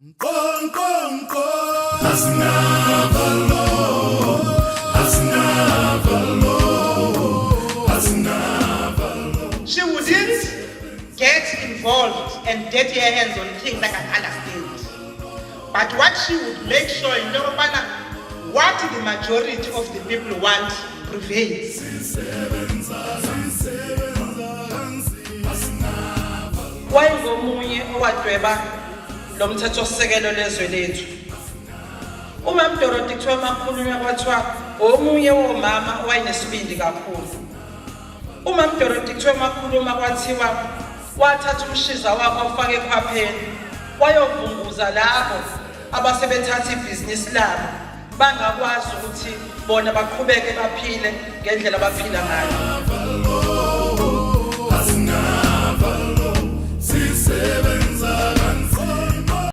She wouldn't get involved and dirty her hands on things like an understand. But what she would make sure in what the majority of the people want prevails. Wayengomunye owadweba lo mthethosisekelo lezwe lethu. Umama Dorothy kuthiwa makhulunywa kwathiwa omunye womama owayenesibindi kakhulu. Umama Dorothy kuthiwa makhuluma kwathiwa wathatha umshiza wakhe awufake ekhwapheni wayovunguza labo abasebethatha ibhizinisi labo bangakwazi ukuthi bona baqhubeke baphile ngendlela abaphila ngayo.